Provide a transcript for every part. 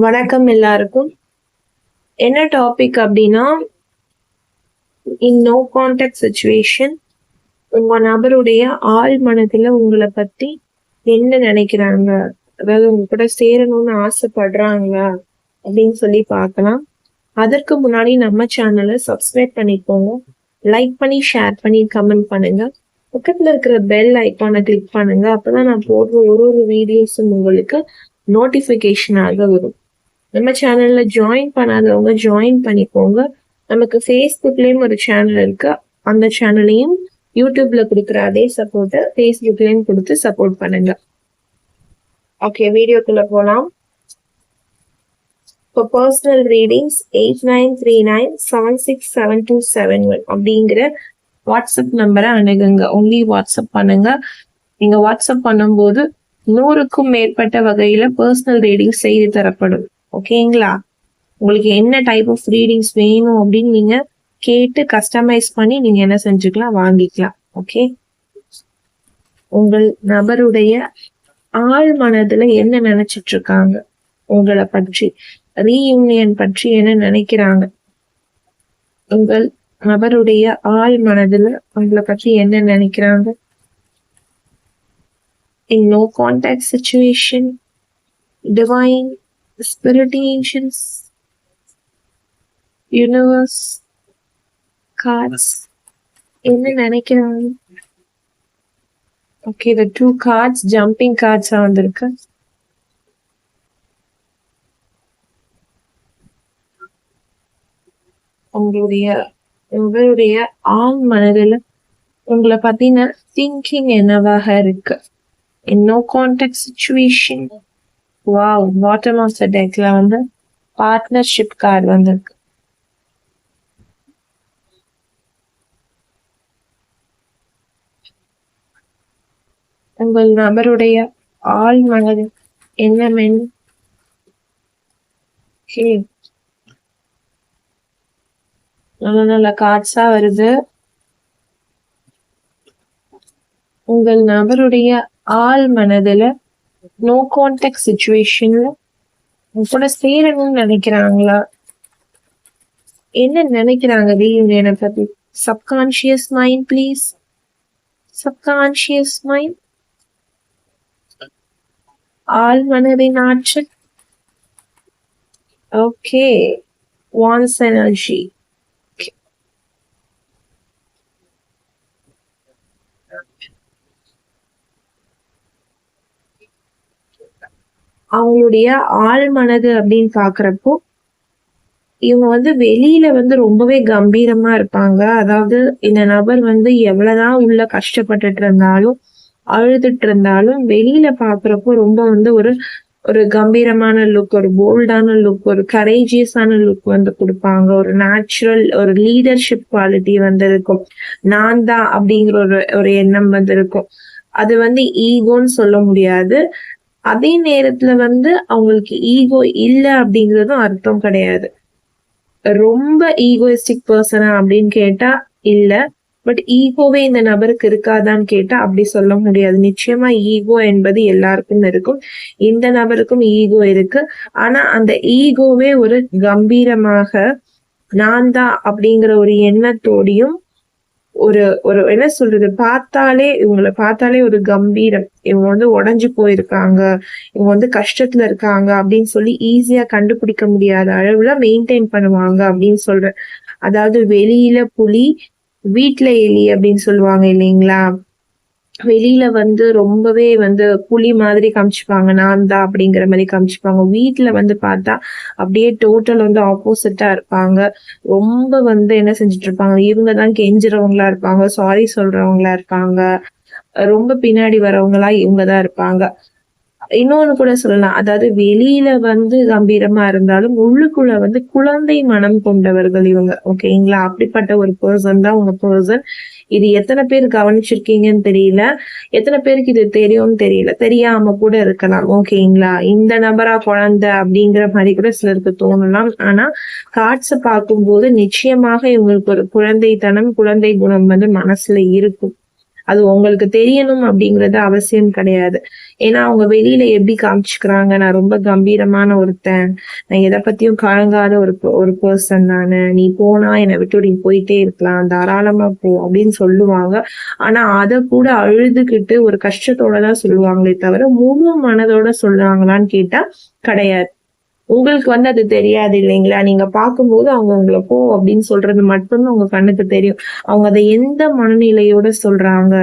வணக்கம் எல்லாருக்கும். என்ன டாபிக் அப்படின்னா, இன் நோ கான்டாக்ட் சிச்சுவேஷன் உங்க நபருடைய ஆழ் மனதுல உங்களை பத்தி என்ன நினைக்கிறாங்க, அதாவது உங்க கூட சேரணும்னு ஆசைப்படுறாங்க அப்படின்னு சொல்லி பார்க்கலாம். அதற்கு முன்னாடி நம்ம சேனலை சப்ஸ்கிரைப் பண்ணிக்கோங்க, லைக் பண்ணி ஷேர் பண்ணி கமெண்ட் பண்ணுங்க. பக்கத்துல இருக்கிற பெல் ஐக்கானை கிளிக் பண்ணுங்க. அப்பதான் நான் போடுற ஒரு வீடியோஸும் உங்களுக்கு நோட்டிபிகேஷனாக வரும். நம்ம சேனல்ல ஜாயின் பண்ணாதவங்க ஜாயின் பண்ணிக்கோங்க. நமக்கு ஃபேஸ்புக்லயும் ஒரு சேனல் இருக்கு, அந்த சேனலையும் யூடியூப்ல கொடுக்குற அதே சப்போர்ட்டை ஃபேஸ்புக்லயும் கொடுத்து சப்போர்ட் பண்ணுங்க. ஓகே, வீடியோக்குள்ள போலாம். இப்போ பர்சனல் ரீடிங்ஸ் 8939767271 அப்படிங்கிற வாட்ஸ்அப் நம்பரை அணுகுங்க. ஒன்லி வாட்ஸ்அப் பண்ணுங்க. நீங்க வாட்ஸ்அப் பண்ணும்போது 100க்கும் மேற்பட்ட வகையில பர்சனல் ரீடிங்ஸ் செய்து தரப்படும். ஓகேங்களா? உங்களுக்கு என்ன டைப் ஆஃப் ரீடிங்ஸ் வேணும் அப்படின்னு நீங்க கேட்டு கஸ்டமைஸ் பண்ணி நீங்க என்ன செஞ்சுக்கலாம், வாங்கிக்கலாம். ஓகே, உங்கள் நபருடைய ஆழ் மனதுல என்ன நினைச்சிட்டு இருக்காங்க, உங்களை பற்றி ரீயூனியன் பற்றி என்ன நினைக்கிறாங்க, உங்கள் நபருடைய ஆழ் மனதுல உங்களை பற்றி என்ன நினைக்கிறாங்க. In no contact situation, divine, spirit angels, universe, cards, என்ன நினைக்கிறாங்க. Okay, the 2 cards jumping cards வந்திருக்கு. உங்களுடைய ஆழ் மனதில் உங்களை பத்தின திங்கிங் என்னவாக இருக்கு. In no contact situation, wow, bottom of the deckல வந்து பார்ட்னர்ஷிப் கார்டு வந்திருக்கு. உங்கள் நபருடைய ஆழ் மனதில் என்ன நல்ல நல்ல கார்ட்ஸா வருது. உங்கள் நபருடைய ஆழ் மனதுல நோ கான்டாக்ட் சிச்சுவேஷன்ல உங்க கூட சேரணும்னு நினைக்கிறாங்களா, என்ன நினைக்கிறாங்க ரீயூனியனை பத்தி. Subconscious mind please, subconscious mind, ஆழ் மனதின் ஆற்றல். ஓகே, வான்ஸ் எனர்ஜி. அவங்களுடைய ஆழ் மனது அப்படின்னு பாக்குறப்போ இவங்க வந்து வெளியில வந்து ரொம்பவே கம்பீரமா இருப்பாங்க. அதாவது இந்த நபர் வந்து எவ்வளவுதான் உள்ள கஷ்டப்பட்டுட்டு இருந்தாலும் அழுதுட்டு இருந்தாலும் வெளியில பாக்குறப்போ ரொம்ப வந்து ஒரு கம்பீரமான லுக், ஒரு போல்டான லுக், ஒரு கரேஜியஸான லுக் வந்து கொடுப்பாங்க. ஒரு நேச்சுரல் ஒரு லீடர்ஷிப் குவாலிட்டி வந்து இருக்கும். நான் தான் அப்படிங்கிற ஒரு எண்ணம் வந்து இருக்கும். அது வந்து ஈகோன்னு சொல்ல முடியாது. அதே நேரத்துல வந்து அவங்களுக்கு ஈகோ இல்லை அப்படிங்கிறதும் அர்த்தம் கிடையாது. ரொம்ப ஈகோயிஸ்டிக் பர்சனா அப்படின்னு கேட்டா இல்ல. பட் ஈகோவே இந்த நபருக்கு இருக்காதான்னு கேட்டா அப்படி சொல்ல முடியாது. நிச்சயமா ஈகோ என்பது எல்லாருக்கும் இருக்கும். இந்த நபருக்கும் ஈகோ இருக்கு. ஆனா அந்த ஈகோவே ஒரு கம்பீரமாக நான் தான் அப்படிங்கிற ஒரு எண்ணத்தோடையும் ஒரு என்ன சொல்றது, இவங்களை பார்த்தாலே ஒரு கம்பீரம். இவங்க வந்து உடைஞ்சு போயிருக்காங்க, இவங்க வந்து கஷ்டத்துல இருக்காங்க அப்படின்னு சொல்லி ஈஸியா கண்டுபிடிக்க முடியாத அளவுல மெயின்டைன் பண்ணுவாங்க அப்படின்னு சொல்றேன். அதாவது வெளியில புலி வீட்டுல எலி அப்படின்னு சொல்லுவாங்க இல்லைங்களா. வெளியில வந்து ரொம்பவே வந்து புலி மாதிரி காமிச்சுப்பாங்க, நான் தான் அப்படிங்கிற மாதிரி காமிச்சுப்பாங்க. வீட்டுல வந்து பார்த்தா அப்படியே டோட்டல் வந்து ஆப்போசிட்டா இருப்பாங்க. ரொம்ப வந்து என்ன செஞ்சுட்டு இருப்பாங்க, இவங்கதான் கெஞ்சுறவங்களா இருப்பாங்க, சாரி சொல்றவங்களா இருப்பாங்க, ரொம்ப பின்னாடி வரவங்களா இவங்கதான் இருப்பாங்க. இன்னொன்னு கூட சொல்லலாம், அதாவது வெளியில வந்து கம்பீரமா இருந்தாலும் உள்ளுக்குள்ள வந்து குழந்தை மனம் கொண்டவர்கள் இவங்க. ஓகேங்களா, அப்படிப்பட்ட ஒரு பர்சன் தான் உங்க பர்சன். இது எத்தனை பேர் கவனிச்சிருக்கீங்கன்னு தெரியல, எத்தனை பேருக்கு இது தெரியும்னு தெரியல, தெரியாம கூட இருக்கலாம். ஓகேங்களா, இந்த நபரா குழந்தை அப்படிங்கிற மாதிரி கூட சிலருக்கு தோணலாம். ஆனா கார்ட்ஸை பார்க்கும்போது நிச்சயமாக இவங்களுக்கு ஒரு குழந்தைத்தனம், குழந்தை குணம் வந்து மனசுல இருக்கும். அது உங்களுக்கு தெரியணும் அப்படிங்கிறது அவசியம் கிடையாது. ஏன்னா அவங்க வெளியில எப்படி காமிச்சுக்கிறாங்க, நான் ரொம்ப கம்பீரமான ஒருத்தன், நான் எதை பத்தியும் கலங்காத ஒரு பர்சன் நானு, நீ போனா என்னை விட்டு நீ போயிட்டே இருக்கலாம், தாராளமா போ அப்படின்னு சொல்லுவாங்க. ஆனா அத கூட அழுதுகிட்டு ஒரு கஷ்டத்தோட தான் சொல்லுவாங்களே தவிர முழு மனதோட சொல்லுவாங்களான்னு கேட்டா கிடையாது. உங்களுக்கு வந்து அது தெரியாது இல்லைங்களா? நீங்க பார்க்கும்போது அவங்க உங்கள போ அப்படின்னு சொல்றது மட்டும்தான் உங்க கண்ணுக்கு தெரியும். அவங்க அத எந்த மனநிலையோட சொல்றாங்க?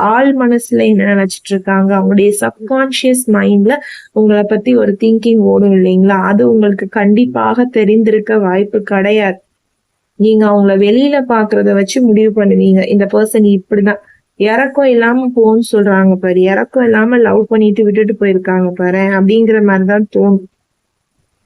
ஆழ் மனசுல என்ன நினைச்சிட்டு இருக்காங்க? அவங்களுடைய சப்கான்ஷியஸ் மைண்ட்ல உங்கள பத்தி ஒரு திங்கிங் ஓடும் இல்லைங்களா? அது உங்களுக்கு கண்டிப்பாக தெரிந்திருக்க வாய்ப்பு கிடையாது. நீங்க அவங்கள வெளியில பார்க்கிறத வச்சு முடிவு பண்ணுவீங்க. இந்த பெர்சன் இப்படிதான். இரக்கம் இல்லாம போன்னு சொல்றாங்க பாரு. இரக்கம் இல்லாம லவ் பண்ணிட்டு விட்டுட்டு போயிருக்காங்க பாரேன். அப்படிங்கிற மாரி தான் தோணும்.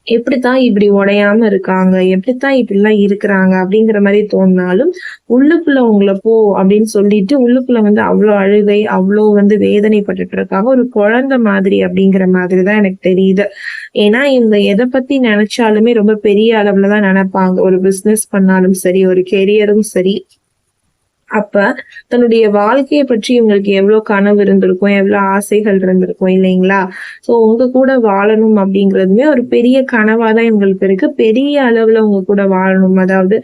எப்படித்தான் இப்படி உடையாம இருக்காங்க? எப்படித்தான் இப்படிலாம் இருக்கிறாங்க? அப்படிங்கிற மாரி தோணுனாலும், உள்ளுக்குள்ள உங்கள போ அப்படின்னு சொல்லிட்டு, உள்ளுக்குள்ள வந்து அவ்ளோ அழுகை, அவ்ளோ வந்து வேதனைப்பட்டுட்டு இருக்காங்க. ஒரு குழந்தை மாதிரி அப்படிங்கிற மாதிரி தான் எனக்கு தெரியுது. ஏன்னா, இவங்க எத பத்தி நெனச்சாலுமே ரொம்ப பெரிய அளவுல தான் நெனைப்பாங்க. ஒரு பிசினஸ் பண்ணாலும் சரி, ஒரு கெரியரும் சரி. அப்ப தன்னுடைய வாழ்க்கைய பற்றி இவங்களுக்கு எவ்ளோ கனவு இருந்திருக்கும், எவ்ளோ ஆசைகள் இருந்திருக்கும் இல்லைங்களா? சோ உங்க கூட வாழணும் அப்படிங்கிறதுமே ஒரு பெரிய கனவா தான் இவங்களுக்கு இருக்கு. பெரிய அளவுல உங்க கூட வாழணும். அதாவது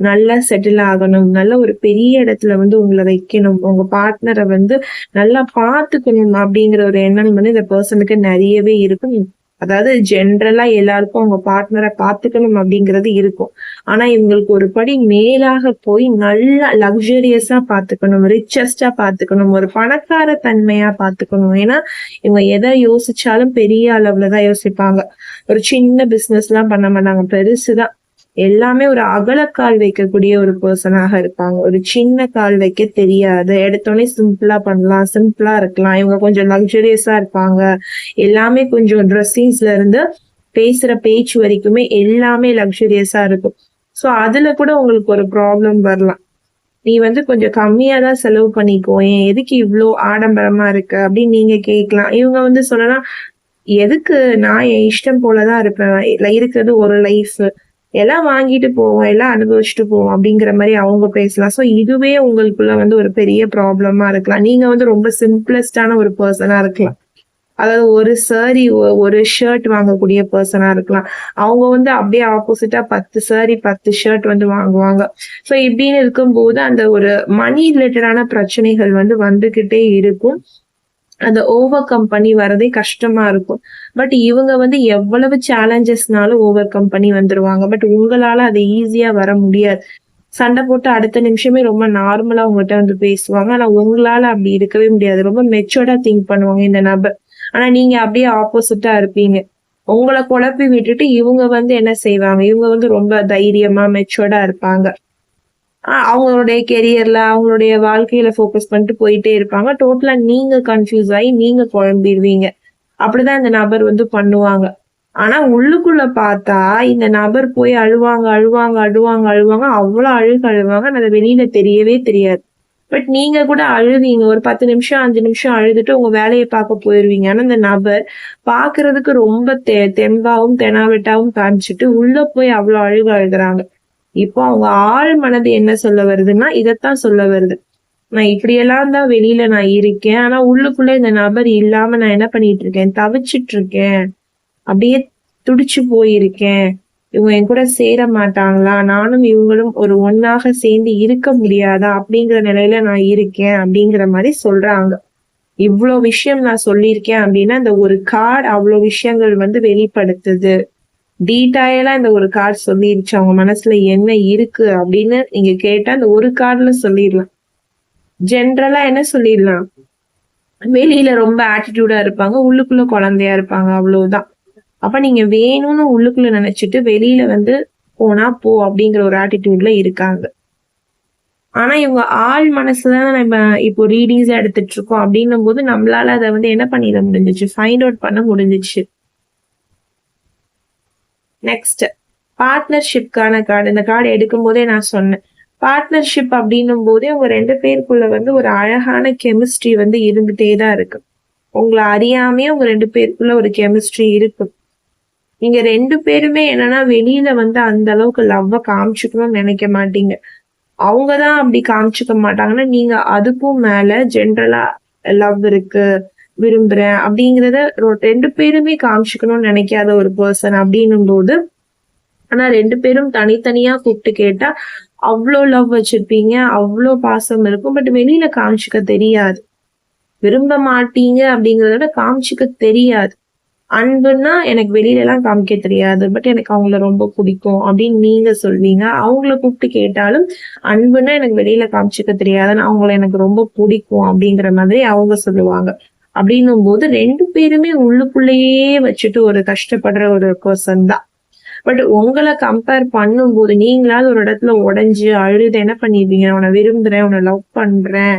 நல்லா செட்டில் ஆகணும். நல்ல ஒரு பெரிய இடத்துல வந்து உங்கள வைக்கணும். உங்க பார்ட்னர வந்து நல்லா பார்த்துக்கணும் அப்படிங்கிற ஒரு எண்ணம் வந்து இந்த பெர்சனுக்கு நெறையவே இருக்கும். அதாவது ஜென்ரலா எல்லாருக்கும் அவங்க பார்ட்னர பார்த்துக்கணும் அப்படிங்கிறது இருக்கும். ஆனா இவங்களுக்கு ஒரு படி மேலாக போய் நல்லா லக்ஸூரியஸா பார்த்துக்கணும், ரிச்சஸ்ட்டா பார்த்துக்கணும், ஒரு பணக்கார தன்மையா பார்த்துக்கணும். ஏன்னா, இவங்க எத யோசிச்சாலும் பெரிய அளவுல தான் யோசிப்பாங்க. ஒரு சின்ன பிசினஸ்லாம் பண்ண மாட்டாங்க. பெருசுதான். எல்லாமே ஒரு அகலக்கால் வைக்கக்கூடிய ஒரு பெர்சனாக இருப்பாங்க. ஒரு சின்ன கால் வைக்க தெரியாது. எடுத்தோனே சிம்பிளா பண்ணலாம், சிம்பிளா இருக்கலாம். இவங்க கொஞ்சம் லக்ஸூரியஸா இருப்பாங்க. எல்லாமே கொஞ்சம் ட்ரெஸ்ஸிங்ஸ்ல இருந்து பேசுற பேச்சு வரைக்குமே எல்லாமே லக்ஸூரியஸா இருக்கும். சோ அதுல கூட உங்களுக்கு ஒரு ப்ராப்ளம் வரலாம். நீ வந்து கொஞ்சம் கம்மியா தான் செலவு பண்ணிக்கோயேன். எதுக்கு இவ்ளோ ஆடம்பரமா இருக்க? அப்படின்னு நீங்க கேட்கலாம். இவங்க வந்து சொல்லலாம், எதுக்கு நான் என் இஷ்டம் போல தான் இருப்பேன். இருக்கிறது ஒரு லைஃப். எல்லாம் வாங்கிட்டு போவோம், எல்லாம் அனுபவிச்சுட்டு போவோம் அப்படிங்கிற மாரி அவங்க பேசலாம். சோ இதுவே உங்களுக்குள்ள வந்து ஒரு பெரிய ப்ராப்ளமா இருக்கலாம். நீங்க வந்து ரொம்ப சிம்ப்ளஸ்டான ஒரு பெர்சனா இருக்கலாம். அதாவது ஒரு சாரி, ஒரு ஷர்ட் வாங்கக்கூடிய பெர்சனா இருக்கலாம். அவங்க வந்து அப்படியே ஆப்போசிட்டா 10 சாரி, 10 ஷர்ட் வந்து வாங்குவாங்க. சோ இப்படின்னு இருக்கும்போது அந்த ஒரு மணி ரிலேட்டடான பிரச்சனைகள் வந்து வந்துகிட்டே இருக்கும். அத ஓவர் கம் பண்ணி வரதே கஷ்டமா இருக்கும். பட் இவங்க வந்து எவ்வளவு சேலஞ்சஸ்னாலும் ஓவர் கம் பண்ணி வந்துருவாங்க. பட் உங்களால அது ஈஸியா வர முடியாது. சண்டை போட்டு அடுத்த நிமிஷமே ரொம்ப நார்மலா உங்ககிட்ட வந்து பேசுவாங்க. ஆனா உங்களால அப்படி இருக்கவே முடியாது. ரொம்ப மெச்சூர்டா திங்க் பண்ணுவாங்க இந்த நபர். ஆனா நீங்க அப்படியே ஆப்போசிட்டா இருப்பீங்க. உங்கள குழப்பி விட்டுட்டு இவங்க வந்து என்ன செய்வாங்க? இவங்க வந்து ரொம்ப தைரியமா, மெச்சூர்டா இருப்பாங்க. அவங்களுடைய கெரியர்ல, அவங்களுடைய வாழ்க்கையில ஃபோக்கஸ் பண்ணிட்டு போயிட்டே இருப்பாங்க. டோட்டலா நீங்க கன்ஃப்யூஸ் ஆயி நீங்க குழம்பிருவீங்க. அப்படிதான் இந்த நபர் வந்து பண்ணுவாங்க. ஆனா உள்ளுக்குள்ள பார்த்தா, இந்த நபர் போய் அழுவாங்க, அழுவாங்க, அழுவாங்க, அழுவாங்க. அவ்ளோ அழுவாங்க. ஆனா அது வெளியில தெரியவே தெரியாது. பட் நீங்க கூட அழுவீங்க. ஒரு 10 நிமிஷம், 5 நிமிஷம் அழுதுட்டு உங்க வேலைய பார்க்க போயிருவீங்க. ஆனா இந்த நபர் பார்க்கறதுக்கு ரொம்ப தெம்பாவும், தெனாவெட்டாவும் காமிச்சுட்டு, உள்ள போய் அவ்ளோ அழுகுறாங்க. இப்போ அவங்க ஆழ் மனது என்ன சொல்ல வருதுன்னா, இதத்தான் சொல்ல வருது. நான் இப்படியெல்லாம் தான் வெளியில நான் இருக்கேன். ஆனா உள்ளுக்குள்ள இந்த நபர் இல்லாம நான் என்ன பண்ணிட்டு இருக்கேன்? தவிச்சிட்டு இருக்கேன். அப்படியே துடிச்சு போயிருக்கேன். இவங்க என் கூட சேர மாட்டாங்களா? நானும் இவங்களும் ஒரு ஒண்ணாக சேர்ந்து இருக்க முடியாதா? அப்படிங்கிற நிலையில நான் இருக்கேன். அப்படிங்கிற மாரி சொல்றாங்க. இவ்ளோ விஷயம் நான் சொல்லியிருக்கேன் அப்படின்னா, இந்த ஒரு கார்ட் அவ்ளோ விஷயங்கள் வந்து வெளிப்படுத்துது. டீட்டெயிலா இந்த ஒரு கார்ட் சொல்லிருச்சு. அவங்க மனசுல என்ன இருக்கு அப்படின்னு நீங்க கேட்டா, அந்த ஒரு கார்ட்ல சொல்லிடலாம். ஜென்ரலா என்ன சொல்லிடலாம்? வெளியில ரொம்ப ஆட்டிட்யூடா இருப்பாங்க. உள்ளுக்குள்ள குழந்தையா இருப்பாங்க. அவ்வளவுதான். அப்ப நீங்க வேணும்னு உள்ளுக்குள்ள நினைச்சுட்டு வெளியில வந்து போனா போ அப்படிங்கிற ஒரு ஆட்டிட்யூட்ல இருக்காங்க. ஆனா இவங்க ஆழ் மனசுல நம்ம இப்போ ரீடிங்ஸா எடுத்துட்டு இருக்கோம் அப்படின்னும்போது நம்மளால அத வந்து என்ன பண்ணிட முடிஞ்சுச்சு? ஃபைண்ட் அவுட் பண்ண முடிஞ்சுச்சு. நெக்ஸ்ட் பார்ட்னர்ஷிப்கான கார்டு. இந்த கார்டு எடுக்கும்போதே நான் சொன்னேன். பார்ட்னர்ஷிப் அப்படின்னும் போதே உங்க 2 பேருக்குள்ள வந்து ஒரு அழகான கெமிஸ்ட்ரி வந்து இருந்துட்டே தான் இருக்கு. உங்கள அறியாமயே உங்க 2 பேருக்குள்ள ஒரு கெமிஸ்ட்ரி இருக்கு. நீங்க 2 பேருமே என்னன்னா வெளியில வந்து அந்த அளவுக்கு லவ்வ காமிச்சுக்கணும்னு நினைக்க மாட்டீங்க. அவங்கதான் அப்படி காமிச்சுக்க மாட்டாங்கன்னா, நீங்க அதுக்கும் மேல ஜென்ரலா லவ் இருக்கு, விரும்புறேன் அப்படிங்கிறத 2 பேருமே காமிச்சுக்கணும்னு நினைக்காத ஒரு பெர்சன் அப்படின்னும்போது, ஆனா 2 பேரும் தனித்தனியா கூப்பிட்டு கேட்டா, அவ்ளோ லவ் வச்சிருப்பீங்க, அவ்ளோ பாசம் இருக்கும். பட் வெளியில காமிச்சுக்க தெரியாது. விரும்ப மாட்டீங்க அப்படிங்கிறத விட காமிச்சுக்க தெரியாது. அன்புன்னா எனக்கு வெளியிலலாம் காமிக்க தெரியாது. பட் எனக்கு அவங்கள ரொம்ப பிடிக்கும் அப்படின்னு நீங்க சொல்வீங்க. அவங்கள கூப்பிட்டு கேட்டாலும், அன்புன்னா எனக்கு வெளியில காமிச்சுக்க தெரியாது. ஆனா அவங்கள எனக்கு ரொம்ப பிடிக்கும் அப்படிங்கிற மாதிரி அவங்க சொல்லுவாங்க. அப்படின்னும்போது 2 பேருமே உள்ளுக்குள்ளேயே வச்சுட்டு ஒரு கஷ்டப்படுற ஒரு பெர்சன் தான். பட் உங்கள கம்பேர் பண்ணும்போது நீங்களாவது ஒரு இடத்துல உடைஞ்சு, அழுது என்ன பண்ணிருவீங்க? "உன்ன விரும்புறேன், உன்ன லவ் பண்றேன்.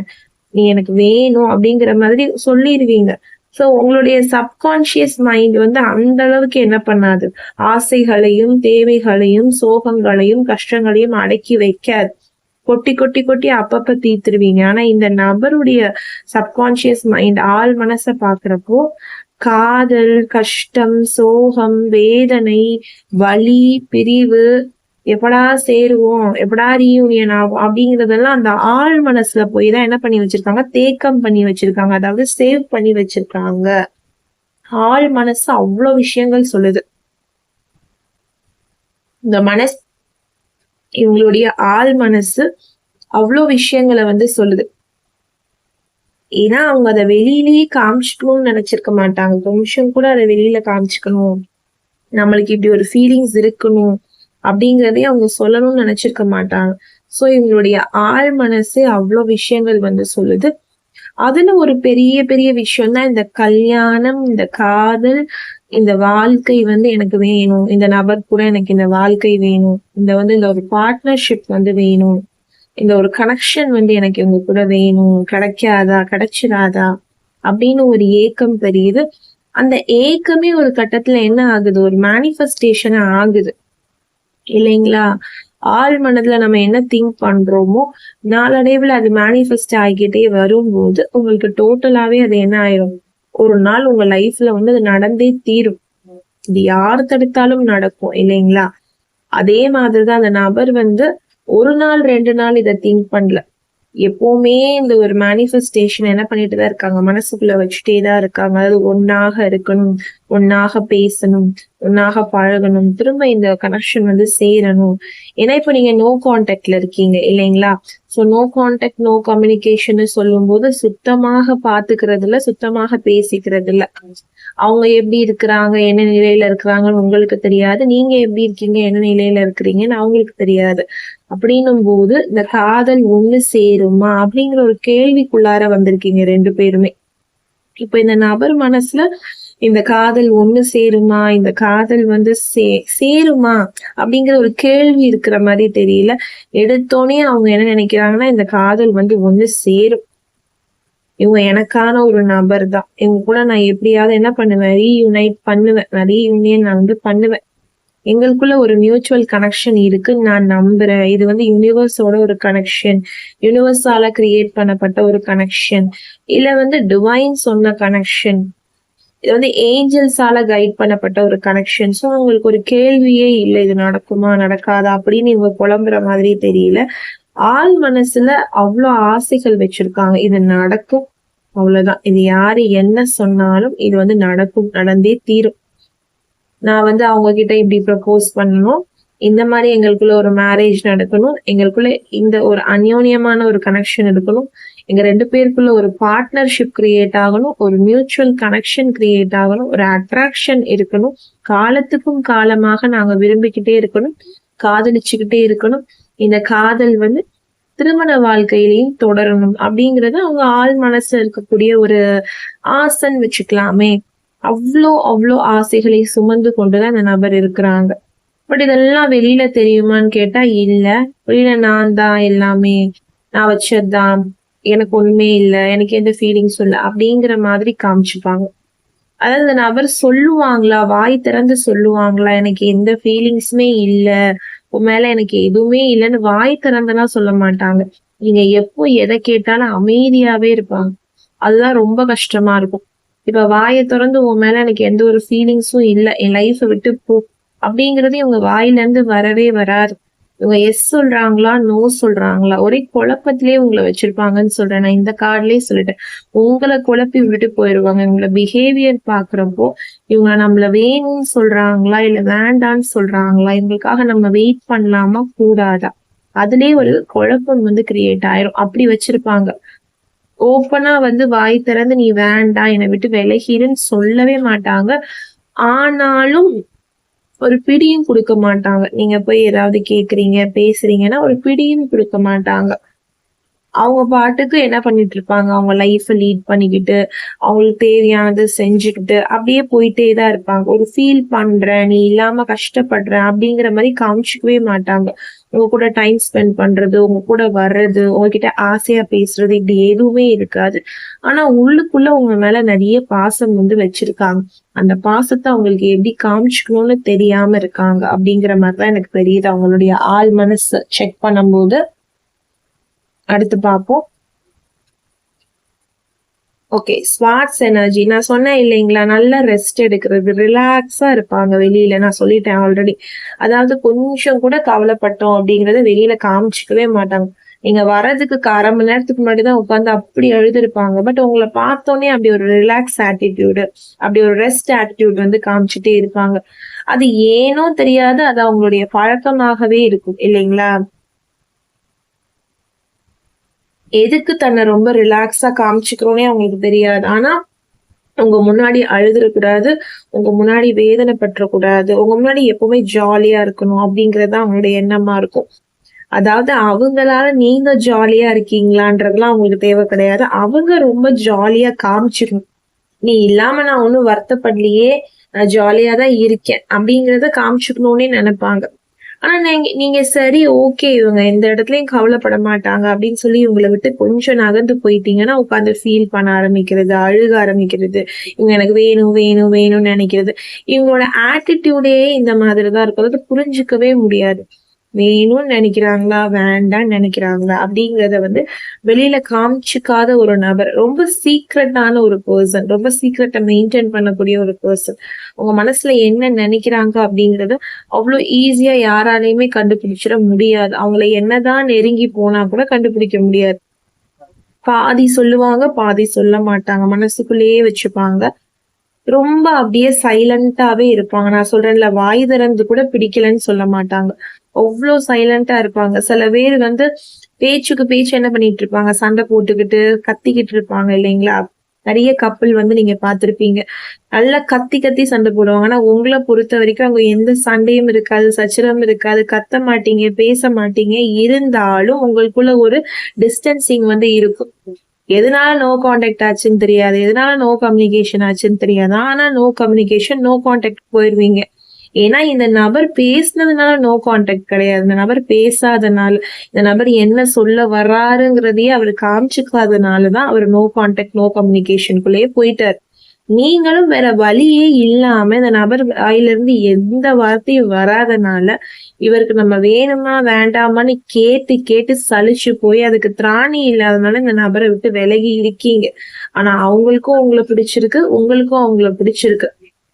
நீ எனக்கு வேணும்." அப்படிங்கிற மாதிரி சொல்லிருவீங்க. சோ உங்களுடைய சப்கான்ஷியஸ் மைண்ட் வந்து அந்த அளவுக்கு என்ன பண்ணாது? ஆசைகளையும், தேவைகளையும், சோகங்களையும், கஷ்டங்களையும் அடக்கி வைக்காது. கொட்டி, கொட்டி, கொட்டி அப்பப்ப தீர்த்துருவீங்க. ஆனா இந்த நபருடைய சப்கான்ஷியஸ் மைண்ட் ஆழ் மனச பாக்குறப்போ, காதல், கஷ்டம், சோகம், வேதனை, வலி, பிரிவு, எப்படா சேருவோம்? எப்படா ரீயூனியன் ஆகும்? அப்படிங்கிறதெல்லாம் அந்த ஆழ் மனசுல போய் தான் என்ன பண்ணி வச்சிருக்காங்க? தேக்கம் பண்ணி வச்சிருக்காங்க. அதாவது சேவ் பண்ணி வச்சிருக்காங்க. ஆழ் மனசு அவ்ளோ விஷயங்கள் சொல்லுது. இந்த இவங்களுடைய ஆழ் மனசு அவ்ளோ விஷயங்கள வந்து சொல்லுது. ஏன்னா அவங்க அத வெளியிலேயே காமிச்சுக்கணும்னு நினைச்சிருக்க மாட்டாங்க. நிமிஷம் கூட அத வெளியில காமிச்சுக்கணும். நம்மளுக்கு இப்படி ஒரு ஃபீலிங்ஸ் இருக்கணும் அப்படிங்கிறதையும் அவங்க சொல்லணும்னு நினைச்சிருக்க மாட்டாங்க. சோ இவங்களுடைய ஆழ் மனசே அவ்ளோ விஷயங்கள் வந்து சொல்லுது. அதுல ஒரு பெரிய பெரிய விஷயம் தான் இந்த கல்யாணம், இந்த காதல், இந்த வாழ்க்கை வந்து எனக்கு வேணும். இந்த நபர் கூட எனக்கு இந்த வாழ்க்கை வேணும். இந்த ஒரு பார்ட்னர்ஷிப் வந்து வேணும். இந்த ஒரு கனெக்ஷன் வந்து எனக்கு இவங்க கூட வேணும். கிடைக்காதா? கிடைச்சிராதா? அப்படின்னு ஒரு ஏக்கம் தெரியுது. அந்த ஏக்கமே ஒரு கட்டத்துல என்ன ஆகுது? ஒரு மேனிஃபெஸ்டேஷனா ஆகுது. இல்லைங்களா? ஆழ் மனதுல நம்ம என்ன திங்க் பண்றோமோ, நாளடைவுல அது மேனிஃபெஸ்ட் ஆகிக்கிட்டே வரும்போது, உங்களுக்கு டோட்டலாவே அது என்ன ஆயிரும்? ஒரு நாள் உங்க லைஃப்ல வந்து அது நடந்தே தீரும். இது யார் தடுத்தாலும் நடக்கும் இல்லைங்களா? அதே மாதிரிதான் அந்த நபர் வந்து 1 நாள், 2 நாள் இத திங்க் பண்ணல. எப்பவுமே இந்த ஒரு மேனிஃபெஸ்டேஷன் என்ன பண்ணிட்டு தான் இருக்காங்க. மனசுக்குள்ள வச்சுட்டே தான் இருக்காங்க. அதாவது ஒண்ணாக இருக்கணும், ஒண்ணாக பேசணும், ஒண்ணாக பழகணும், திரும்ப இந்த கனெக்ஷன் வந்து சேரணும். ஏன்னா இப்ப நீங்க நோ கான்டாக்ட்ல இருக்கீங்க இல்லைங்களா? So no contact, no communication சொல்லும்போது சுத்தமாக பாத்துக்கிறதுல, சுத்தமாக பேசிக்கிறது இல்ல. அவங்க எப்படி இருக்கிறாங்க, என்ன நிலையில இருக்கிறாங்கன்னு உங்களுக்கு தெரியாது. நீங்க எப்படி இருக்கீங்க, என்ன நிலையில இருக்கிறீங்கன்னு அவங்களுக்கு தெரியாது. அப்படின்னும் போது இந்த காதல் ஒண்ணு சேருமா அப்படிங்கிற ஒரு கேள்விக்குள்ளார வந்திருக்கீங்க 2 பேருமே. இப்ப இந்த நபர் மனசுல இந்த காதல் ஒண்ணு சேருமா, இந்த காதல் வந்து சேருமா அப்படிங்கிற ஒரு கேள்வி இருக்கிற மாதிரி தெரியல. எடுத்தோனே அவங்க என்ன நினைக்கிறாங்கன்னா, இந்த காதல் வந்து ஒண்ணு சேரும். இவங்க எனக்கான ஒரு நபர் தான். இவங்க கூட நான் எப்படியாவது என்ன பண்ணுவேன்? ரீயூனைட் பண்ணுவேன். நான் ரீயூனியன் நான் வந்து பண்ணுவேன். எங்களுக்குள்ள ஒரு மியூச்சுவல் கனெக்ஷன் இருக்குன்னு நான் நம்புறேன். இது வந்து யூனிவர்ஸோட ஒரு கனெக்ஷன். யூனிவர்ஸால கிரியேட் பண்ணப்பட்ட ஒரு கனெக்ஷன். இல்ல வந்து டிவைன் சொன்ன கனெக்ஷன். இது வந்து ஏஞ்சல்ஸால கைட் பண்ணப்பட்ட ஒரு கனெக்ஷன். ஸோ உங்களுக்கு ஒரு கேள்வியே இல்ல. இது நடக்குமா? நடக்காதா? அப்படின்னு இவங்க புலம்புற மாதிரி தெரியல. ஆள் மனசுல அவ்ளோ ஆசைகள் வச்சிருக்காங்க. இது நடக்கும். அவ்வளவுதான். இது யாரு என்ன சொன்னாலும் இது வந்து நடக்கும். நடந்தே தீரும். நான் வந்து அவங்க கிட்ட இப்படி ப்ரப்போஸ் பண்ணணும். இந்த மாதிரி எங்களுக்குள்ள ஒரு மேரேஜ் நடக்கணும். எங்களுக்குள்ள இந்த ஒரு அந்யோன்யமான ஒரு கனெக்ஷன் இருக்கணும். எங்க 2 பேருக்குள்ள ஒரு பார்ட்னர்ஷிப் கிரியேட் ஆகணும். ஒரு மியூச்சுவல் கனெக்ஷன் கிரியேட் ஆகணும். ஒரு அட்ராக்ஷன் இருக்கணும். காலத்துக்கும் காலமாக நாங்க விரும்பிக்கிட்டே இருக்கணும். காதலிச்சுக்கிட்டே இருக்கணும். இந்த காதல் வந்து திருமண வாழ்க்கையிலையும் தொடரணும் அப்படிங்கறது அவங்க ஆழ் மனசுல இருக்கக்கூடிய ஒரு ஆசைன்னு வச்சுக்கலாமே. அவ்ளோ ஆசைகளை சுமந்து கொண்டுதான் அந்த நபர் இருக்கிறாங்க. பட் இதெல்லாம் வெளியில தெரியுமான்னு கேட்டா இல்ல. வெளியில நான் தான் எல்லாமே, நான் வச்சதுதான், எனக்கு ஒண்ணுமே இல்ல, எனக்கு எந்த ஃபீலிங்ஸும் இல்ல அப்படிங்கிற மாதிரி காமிச்சுப்பாங்க. அதாவது அந்த நபர் சொல்லுவாங்களா, வாய் திறந்து சொல்லுவாங்களா, எனக்கு எந்த ஃபீலிங்ஸுமே இல்ல, உன் மேல எனக்கு எதுவுமே இல்லைன்னு வாய் திறந்தெல்லாம் சொல்ல மாட்டாங்க. நீங்க எப்போ எதை கேட்டாலும் அமைதியாவே இருப்பாங்க. அதுதான் ரொம்ப கஷ்டமா இருக்கும். இப்ப வாய திறந்து உன் மேல எனக்கு எந்த ஒரு ஃபீலிங்ஸும் இல்ல, என் லைஃப விட்டு போ அப்படிங்கிறது இவங்க வாயில இருந்து வரவே வராது. இவங்க எஸ் சொல்றாங்களா, நோ சொல்றாங்களா, ஒரே குழப்பத்திலேயே உங்கள வச்சிருப்பாங்கன்னு சொல்றேன். நான் இந்த கார்ட்லயே சொல்லிட்டேன். உங்கள குழப்பி விட்டுட்டு போயிருவாங்க. இவங்கள பிஹேவியர் பார்க்குறப்போ, இவங்க நம்மள வேணும்னு சொல்றாங்களா, இல்ல வேண்டான்னு சொல்றாங்களா, இவங்களுக்காக நம்ம வெயிட் பண்ணலாமா, கூடாதா? அதிலேயே ஒரு குழப்பம் வந்து கிரியேட் ஆயிரும். அப்படி வச்சிருப்பாங்க. ஓப்பனா வந்து வாய் திறந்து நீ வேண்டாம், என்னை விட்டு விலகிருன்னு சொல்லவே மாட்டாங்க. ஆனாலும் ஒரு பிடியும் குடுக்க மாட்டாங்க. நீங்க போய் ஏதாவது கேட்கிறீங்க, பேசுறீங்கன்னா ஒரு பிடியும் குடுக்க மாட்டாங்க. அவங்க பாட்டுக்கு என்ன பண்ணிட்டு இருப்பாங்க, அவங்க லைஃப்ப லீட் பண்ணிக்கிட்டு, அவங்களுக்கு தேவையானது செஞ்சுக்கிட்டு, அப்படியே போயிட்டே தான் இருப்பாங்க. ஒரு ஃபீல் பண்றேன், நீ இல்லாம கஷ்டப்படுறேன் அப்படிங்கிற மாரி காமிச்சுக்கவே மாட்டாங்க. உங்க கூட டைம் ஸ்பெண்ட் பண்றது, உங்க கூட வர்றது, உங்ககிட்ட ஆசையா பேசுறது, இப்படி எதுவுமே இருக்காது. ஆனா உள்ளுக்குள்ள உங்க மேல நெறைய பாசம் வந்து வச்சிருக்காங்க. அந்த பாசத்த அவங்களுக்கு எப்படி காமிச்சுக்கணும்னு தெரியாம இருக்காங்க. அப்படிங்கிற மாரி தான் எனக்கு தெரியுது. அவங்களுடைய ஆழ் மனச செக் பண்ணும்போது. அடுத்து பார்ப்போம். ஓகே. Swords energy. நான் சொன்னேன் இல்லைங்களா? நல்லா ரெஸ்ட் எடுக்கிறது, ரிலாக்ஸா இருப்பாங்க வெளியில. நான் சொல்லிட்டேன் ஆல்ரெடி. அதாவது கொஞ்சம் கூட கவலைப்பட்டோம் அப்படிங்கிறத வெளியில காமிச்சுக்கவே மாட்டாங்க. நீங்க வர்றதுக்கு 1/2 மணி நேரத்துக்கு முன்னாடி தான் உட்கார்ந்து அப்படி அழுதுருப்பாங்க. பட் உங்கள பார்த்தோனே அப்படி ஒரு ரிலாக்ஸ் ஆட்டிட்யூடு, அப்படி ஒரு ரெஸ்ட் ஆட்டிட்யூட் வந்து காமிச்சுட்டே இருப்பாங்க. அது ஏனோ தெரியாது. அது அவங்களுடைய பழக்கமாகவே இருக்கும் இல்லைங்களா? எதுக்கு தன்னை ரொம்ப ரிலாக்ஸா காமிச்சுக்கிறோன்னே அவங்களுக்கு தெரியாது. ஆனா, உங்க முன்னாடி அழுதுறக்கூடாது. உங்க முன்னாடி வேதனைப்பட்டுறக்கூடாது. உங்க முன்னாடி எப்பவுமே ஜாலியா இருக்கணும் அப்படிங்கிறது தான் அவங்களுடைய எண்ணமா இருக்கும். அதாவது அவங்களால நீங்க ஜாலியா இருக்கீங்களான்றதெல்லாம் அவங்களுக்கு தேவை கிடையாது. அவங்க ரொம்ப ஜாலியா காமிச்சுக்கணும். "நீ இல்லாம நான் ஒண்ணும் வருத்தப்படலையே. நான் ஜாலியா தான் இருக்கேன்." அப்படிங்கிறத காமிச்சுக்கணும்னே நெனைப்பாங்க. ஆனா நீங்க நீங்க சரி ஓகே இவங்க எந்த இடத்துலயும் கவலைப்பட மாட்டாங்க அப்படின்னு சொல்லி இவங்கள விட்டு கொஞ்சம் நகர்ந்து போயிட்டீங்கன்னா உட்காந்து ஃபீல் பண்ண ஆரம்பிக்கிறது, அழுக ஆரம்பிக்கிறது, இவங்க எனக்கு வேணும் வேணும் வேணும்னு நினைக்கிறது. இவங்களோட ஆட்டிடியூடே இந்த மாதிரி தான் இருக்கும். அதாவது புரிஞ்சுக்கவே முடியாது. வேணும்னு நினைக்கிறாங்களா, வேண்டான்னு நினைக்கிறாங்களா அப்படிங்கிறத வந்து வெளியில காமிச்சுக்காத ஒரு நபர். ரொம்ப சீக்ரெட்டான ஒரு பெர்சன். ரொம்ப சீக்ரெட்ட மெயின்டெயின் பண்ணக்கூடிய ஒரு பெர்சன். உங்க மனசுல என்ன நினைக்கிறாங்க அப்படிங்கிறத அவ்ளோ ஈஸியா யாராலயுமே கண்டுபிடிச்சிட முடியாது. அவங்கள என்னதான் நெருங்கி போனா கூட கண்டுபிடிக்க முடியாது. பாதி சொல்லுவாங்க, பாதி சொல்ல மாட்டாங்க. மனசுக்குள்ளேயே வச்சுப்பாங்க. ரொம்ப அப்படியே சைலன்ட்டாவே இருப்பாங்க. நான் சொல்றேன்ல, வாய் திறந்து கூட பிடிக்கலன்னு சொல்ல மாட்டாங்க. அவ்ளோ சைலன்ட்டா இருப்பாங்க. சில பேர் வந்து பேச்சுக்கு பேச்சு என்ன பண்ணிட்டு இருப்பாங்க, சண்டை போட்டுக்கிட்டு, கத்திக்கிட்டு இருப்பாங்க இல்லைங்களா? நெறைய கப்பிள் வந்து நீங்க பார்த்திருப்பீங்க. நல்லா கத்தி கத்தி சண்டை போடுவாங்க. ஆனா உங்கள பொறுத்தவரைக்கும் அங்க எந்த சண்டையும் இருக்காது, சச்சரவும் இருக்காது, கத்த மாட்டீங்க, பேச மாட்டீங்க. இருந்தாலும் உங்களுக்குள்ள ஒரு டிஸ்டன்சிங் வந்து இருக்கும். எதனால நோ கான்டாக்ட் ஆச்சுன்னு தெரியாது. எதனால நோ கம்யூனிகேஷன் ஆச்சுன்னு தெரியாது. ஆனா நோ கம்யூனிகேஷன், நோ கான்டாக்ட் போயிருவீங்க. ஏன்னா இந்த நபர் பேசினதுனால நோ கான்டாக்ட் கிடையாது. இந்த நபர் பேசாதனால, இந்த நபர் என்ன சொல்ல வர்றாருங்கிறதையே அவரு காமிச்சுக்காதனால தான் அவரு நோ கான்டாக்ட், நோ கம்யூனிகேஷனுக்குள்ளேயே போயிட்டாரு. நீங்களும் வேற வழியே இல்லாம இந்த நபர் வாயிலிருந்து எந்த வார்த்தையும் வராதனால, இவருக்கு நம்ம வேணுமா, வேண்டாமான்னு கேட்டு கேட்டு சலிச்சு போய் அதுக்கு திராணி இல்லாதனால இந்த நபர விட்டு விலகி இருக்கீங்க. ஆனா அவங்களுக்கும் உங்கள பிடிச்சிருக்கு, உங்களுக்கும் அவங்கள பிடிச்சிருக்கு.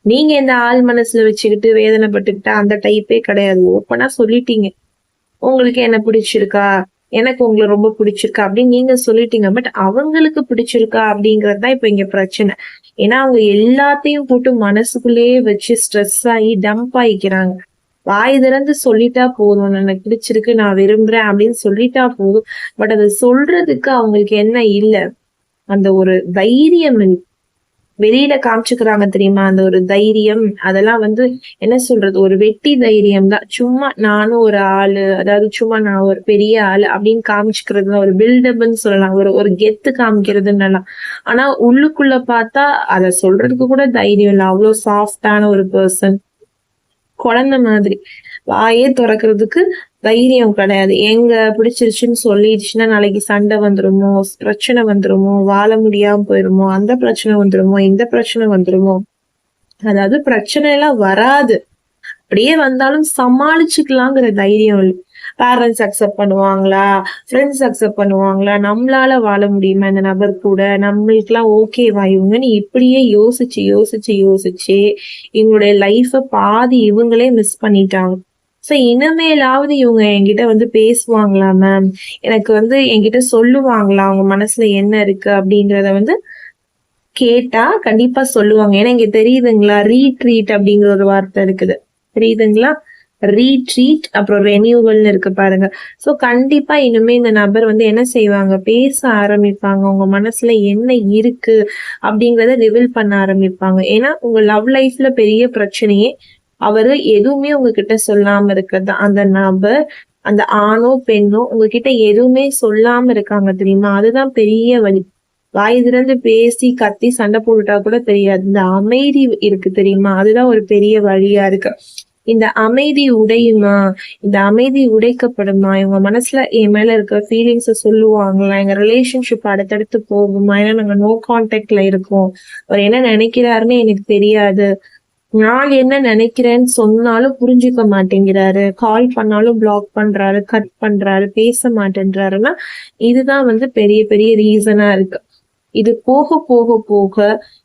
நீங்க இந்த ஆள் மனசுல வச்சுக்கிட்டு வேதனைப்பட்டுக்கிட்டு அந்த டைப்பே கிடையாது. ஓப்பனா சொல்லிட்டீங்க. உங்களுக்கு என்ன பிடிச்சிருக்கா? எனக்கு உங்கள ரொம்ப பிடிச்சிருக்கு அப்படின்னு நீங்க சொல்லிட்டீங்க. பட் அவங்களுக்கு பிடிச்சிருக்கா அப்படிங்கிறது தான் இப்ப இங்க பிரச்சனை. ஏன்னா அவங்க எல்லாத்தையும் போட்டு மனசுக்குள்ளேயே வச்சு ஸ்ட்ரெஸ் ஆகி டம்ப் ஆயிக்கிறாங்க. வாய் திறந்து சொல்லிட்டா போதும். எனக்கு பிடிச்சிருக்கு, நான் விரும்புறேன் அப்படின்னு சொல்லிட்டா போதும். பட் அத சொல்றதுக்கு அவங்களுக்கு என்ன இல்ல? அந்த ஒரு தைரியம் இல்ல. வெளியில காமிச்சுக்கிறாங்க தெரியுமா? அந்த ஒரு தைரியம், அதெல்லாம் வந்து என்ன சொல்றது? ஒரு வெட்டி தைரியம் தான். சும்மா நானும் ஒரு ஆளு, அதாவது சும்மா நான் ஒரு பெரிய ஆளு அப்படின்னு காமிச்சுக்கிறது தான். ஒரு பில்டப்ன்னு சொல்லலாம். ஒரு ஒரு கெத்து காமிக்கிறதுன்னலாம். ஆனா உள்ளுக்குள்ள பார்த்தா அத சொல்றதுக்கு கூட தைரியம் இல்ல. அவ்ளோ சாஃப்ட்டான ஒரு பெர்சன். குழந்தை மாதிரி. வாயே தொறக்கறதுக்கு தைரியம் கிடையாது. ஏங்க பிடிச்சிருச்சுன்னு சொல்லிடுச்சுன்னா, நாளைக்கு சண்டை வந்துருமோ? பிரச்சனை வந்துருமோ? வாழ முடியாம போயிருமோ? அந்த பிரச்சனை வந்துருமோ? இந்த பிரச்சனை வந்துருமோ? அதாவது பிரச்சனை எல்லாம் வராது. அப்படியே வந்தாலும் சமாளிச்சுக்கலாங்கிற தைரியம் இல்ல. பேரண்ட்ஸ் அக்செப்ட் பண்ணுவாங்களா? ஃப்ரெண்ட்ஸ் அக்செப்ட் பண்ணுவாங்களா? நம்மளால வாழ முடியுமா இந்த நபர் கூட? நம்மளுக்கெல்லாம் ஓகேவா இவங்கன்னு இப்படியே யோசிச்சு, யோசிச்சு, யோசிச்சு இவங்களுடைய லைஃப பாதி இவங்களே மிஸ் பண்ணிட்டாங்க. ஸோ இனிமேலாவது இவங்க என்கிட்ட வந்து பேசுவாங்களா மேம், எனக்கு வந்து என்கிட்ட சொல்லுவாங்களா அவங்க மனசுல என்ன இருக்கு அப்படின்றத வந்து கேட்டா கண்டிப்பா சொல்லுவாங்க. ஏன்னா இங்க தெரியுதுங்களா, ரீட்ரீட் அப்படிங்கிற ஒரு வார்த்தை இருக்குது, தெரியுதுங்களா? ரீட்ரீட் அப்புறம் ரெனியூவல்னு இருக்கு பாருங்க. ஸோ கண்டிப்பா இனிமே இந்த நபர் வந்து என்ன செய்வாங்க, பேச ஆரம்பிப்பாங்க. உங்க மனசுல என்ன இருக்கு அப்படிங்கறத ரிவீல் பண்ண ஆரம்பிப்பாங்க. ஏன்னா உங்க லவ் லைஃப்ல பெரிய பிரச்சனையே அவரு எதுவுமே உங்ககிட்ட சொல்லாம இருக்கிறது. அந்த நபர், அந்த ஆணோ பெண்ணோ உங்ககிட்ட எதுவுமே சொல்லாம இருக்காங்க தெரியுமா? அதுதான் பெரிய வலி. வாய் திறந்து பேசி கத்தி சண்டை போட்டுட்டா கூட தெரியாது. இந்த அமைதி இருக்கு தெரியுமா? அதுதான் ஒரு பெரிய வழியா இருக்கு. இந்த அமைதி உடையுமா, இந்த அமைதி உடைக்கப்படுமா, இவங்க மனசுல என் மேல இருக்கிற ஃபீலிங்ஸ சொல்லுவாங்களா, எங்க ரிலேஷன்ஷிப் அடுத்தடுத்து போகுமா, ஏன்னா நாங்க நோ கான்டாக்ட்ல இருக்கோம், அவர் என்ன நினைக்கிறாருன்னு எனக்கு தெரியாது, நான் என்ன நினைக்கிறேன்னு சொன்னாலும் புரிஞ்சுக்க மாட்டேங்கிறாரு, கால் பண்ணாலும் பிளாக் பண்றாரு, கட் பண்றாரு, பேச மாட்டேன்றாருன்னா இதுதான் வந்து பெரிய பெரிய ரீசனா இருக்கு. இது போக போக போக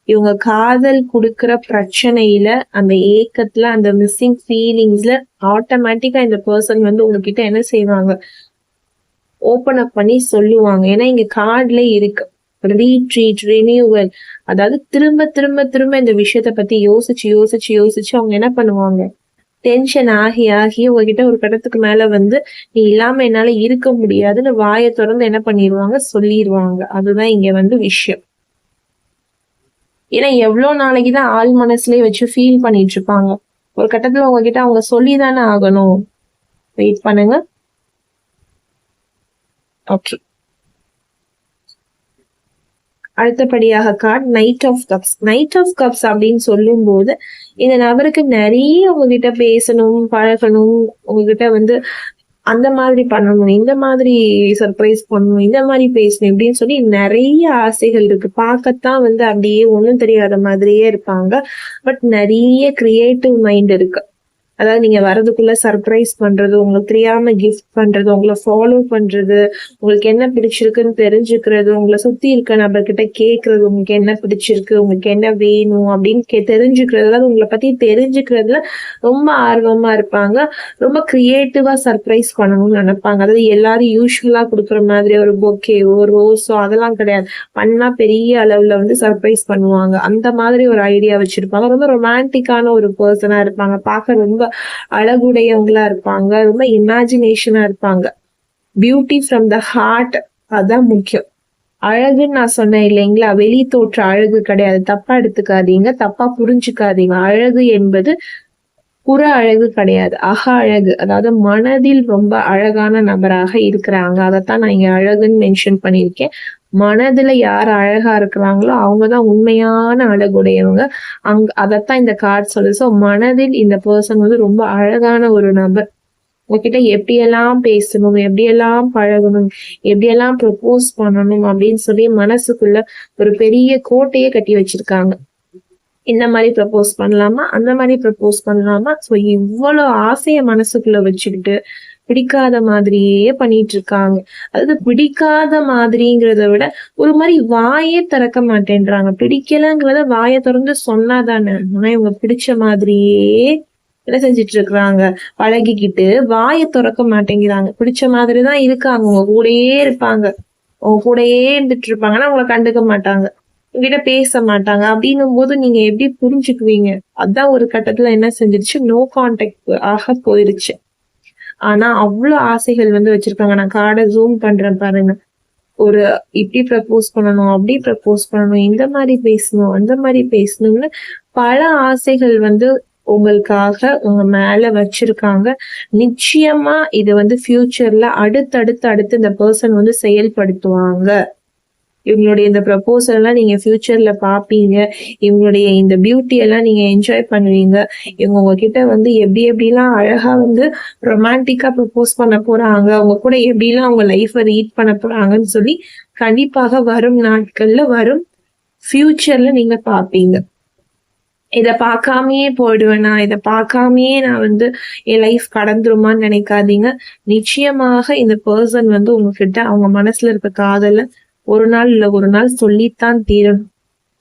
இவங்க காதல் குடுக்கிற பிரச்சனையில, அந்த ஏக்கத்துல, அந்த மிஸ்ஸிங் ஃபீலிங்ஸ்ல ஆட்டோமேட்டிக்கா இந்த பர்சன் வந்து உங்ககிட்ட என்ன செய்வாங்க, ஓபன் அப் பண்ணி சொல்லுவாங்க. ஏன்னா இங்க கார்ட்ல இருக்கு ரீட்ரீட், ரினியூவல். அதாவது திரும்ப திரும்ப திரும்ப இந்த விஷயத்த பத்தி யோசிச்சு யோசிச்சு யோசிச்சு அவங்க என்ன பண்ணுவாங்க, டென்ஷன் ஆகி ஆகி உங்ககிட்ட ஒரு கட்டத்துக்கு மேல வந்து நீ இல்லாம என்னால இருக்க முடியாதுன்னு வாயை திறந்து என்ன பண்ணிடுவாங்க, சொல்லிடுவாங்க. அதுதான் இங்க வந்து விஷயம். ஏன்னா எவ்வளவு நாளைக்குதான் ஆள் மனசுலயே வச்சு ஃபீல் பண்ணிட்டு இருப்பாங்க. ஒரு கட்டத்துல உங்ககிட்ட அவங்க சொல்லிதானே ஆகணும். வெயிட் பண்ணுங்க. ஓகே, அடுத்தபடியாக card knight of cups. Knight of cups அப்படின்னு சொல்லும் போது இந்த நபருக்கு நிறைய உங்ககிட்ட பேசணும், பழகணும், உங்ககிட்ட வந்து அந்த மாதிரி பண்ணணும், இந்த மாதிரி சர்ப்ரைஸ் பண்ணணும், இந்த மாதிரி பேசணும் இப்படின்னு சொல்லி நிறைய ஆசைகள் இருக்கு. பார்க்கத்தான் வந்து அப்படியே ஒண்ணும் தெரியாத மாதிரியே இருப்பாங்க. பட் நிறைய கிரியேட்டிவ் மைண்ட் இருக்கு. அதாவது நீங்க வரதுக்குள்ள சர்ப்ரைஸ் பண்றது, உங்களுக்கு தெரியாம கிஃப்ட் பண்றது, உங்களை ஃபாலோ பண்றது, உங்களுக்கு என்ன பிடிச்சிருக்குன்னு தெரிஞ்சுக்கிறது, உங்களை சுத்தி இருக்க நபர்கிட்ட கேட்கறது, உங்களுக்கு என்ன பிடிச்சிருக்கு, உங்களுக்கு என்ன வேணும் அப்படின்னு தெரிஞ்சுக்கிறது, அதாவது உங்களை பத்தி தெரிஞ்சுக்கிறதுல ரொம்ப ஆர்வமா இருப்பாங்க. ரொம்ப கிரியேட்டிவா சர்ப்ரைஸ் பண்ணணும்னு நினைப்பாங்க. அதாவது எல்லாரும் யூஸ்வலா கொடுக்குற மாதிரி ஒரு பொக்கேவோ ரோஸோ அதெல்லாம் கிடையாது. பண்ணா பெரிய அளவுல வந்து சர்ப்ரைஸ் பண்ணுவாங்க. அந்த மாதிரி ஒரு ஐடியா வச்சிருப்பாங்க. ரொம்ப ரொமான்டிக்கான ஒரு பர்சனா இருப்பாங்க. பார்க்க ரொம்ப அழகுடையவங்களா இருப்பாங்க. ரொம்ப இமேஜினேஷனா இருப்பாங்க. பியூட்டி ஃப்ரம் த ஹார்ட், அதான் முக்கியம். அழகுன்னு நான் சொன்னேன் இல்லைங்களா, வெளி தோற்ற அழகு கிடையாது. தப்பா எடுத்துக்காதீங்க, தப்பா புரிஞ்சுக்காதீங்க. அழகு என்பது புற அழகு கிடையாது, அக அழகு. அதாவது மனதில் ரொம்ப அழகான நபராக இருக்கிறாங்க. அதைத்தான் நான் இங்க அழகுன்னு மென்ஷன் பண்ணியிருக்கேன். மனதுல யார் அழகா இருக்கிறாங்களோ அவங்கதான் உண்மையான அழகுடையவங்க. அதைத்தான் இந்த கார்டு சொல்லுது. ஸோ மனதில் இந்த பர்சன் வந்து ரொம்ப அழகான ஒரு நபர். உங்ககிட்ட எப்படியெல்லாம் பேசணும், எப்படியெல்லாம் பழகணும், எப்படியெல்லாம் ப்ரப்போஸ் பண்ணணும் அப்படின்னு சொல்லி மனசுக்குள்ள ஒரு பெரிய கோட்டையே கட்டி வச்சிருக்காங்க. இந்த மாதிரி ப்ரப்போஸ் பண்ணலாமா, அந்த மாதிரி ப்ரப்போஸ் பண்ணலாமா. ஸோ இவ்வளவு ஆசைய மனசுக்குள்ள வச்சுக்கிட்டு பிடிக்காத மாதிரியே பண்ணிட்டு இருக்காங்க. அதாவது பிடிக்காத மாதிரிங்கிறத விட ஒரு மாதிரி வாயே திறக்க மாட்டேன்றாங்க. பிடிக்கலங்கிறத வாயை திறந்து சொன்னாதானே. ஆனா இவங்க பிடிச்ச மாதிரியே என்ன செஞ்சிட்டு இருக்கிறாங்க, பழகிக்கிட்டு வாயை திறக்க மாட்டேங்கிறாங்க. பிடிச்ச மாதிரிதான் இருக்காங்க, உங்க கூடயே இருப்பாங்க, உங்க கூடயே இருந்துட்டு இருப்பாங்க. ஆனா உங்களை கண்டுக்க மாட்டாங்க, உங்ககிட்ட பேச மாட்டாங்க. அப்படின்னும் போது நீங்க எப்படி புரிஞ்சுக்குவீங்க? அதான் ஒரு கட்டத்துல என்ன செஞ்சிருச்சு, நோ கான்டாக்ட் ஆக போயிருச்சு. ஆனா அவ்வளவு ஆசைகள் வந்து வச்சிருக்காங்க. நான் கார்டை ஜூம் பண்றேன் பாருங்க. ஒரு இப்படி ப்ரப்போஸ் பண்ணணும், அப்படி ப்ரப்போஸ் பண்ணணும், இந்த மாதிரி பேசணும், அந்த மாதிரி பேசணும்னு பல ஆசைகள் வந்து உங்களுக்காக உங்க மேல வச்சிருக்காங்க. நிச்சயமா இது வந்து ஃபியூச்சர்ல அடுத்து இந்த பர்சன் வந்து செயல்படுத்துவாங்க. இவங்களுடைய இந்த ப்ரப்போசல் எல்லாம் நீங்க ஃபியூச்சர்ல பாப்பீங்க. இவங்களுடைய இந்த பியூட்டி எல்லாம் நீங்க என்ஜாய் பண்ணுவீங்க. இவங்க உங்ககிட்ட வந்து எப்படி எப்படிலாம் அழகா வந்து ரொமான்டிக்கா ப்ரப்போஸ் பண்ண போறாங்க, அவங்க கூட எப்படிலாம் அவங்க லைஃபை ரீட் பண்ண போறாங்கன்னு சொல்லி கண்டிப்பாக வரும் நாட்கள்ல, வரும் ஃபியூச்சர்ல நீங்க பாப்பீங்க. இத பார்க்காமயே போயிடுவேனா, இத பார்க்காமயே நான் வந்து என் லைஃப் கடந்துருமான்னு நினைக்காதீங்க. நிச்சயமாக இந்த பர்சன் வந்து உங்ககிட்ட அவங்க மனசுல இருக்க காதல ஒரு நாள் இல்ல ஒரு நாள் சொல்லித்தான் தீரணும்.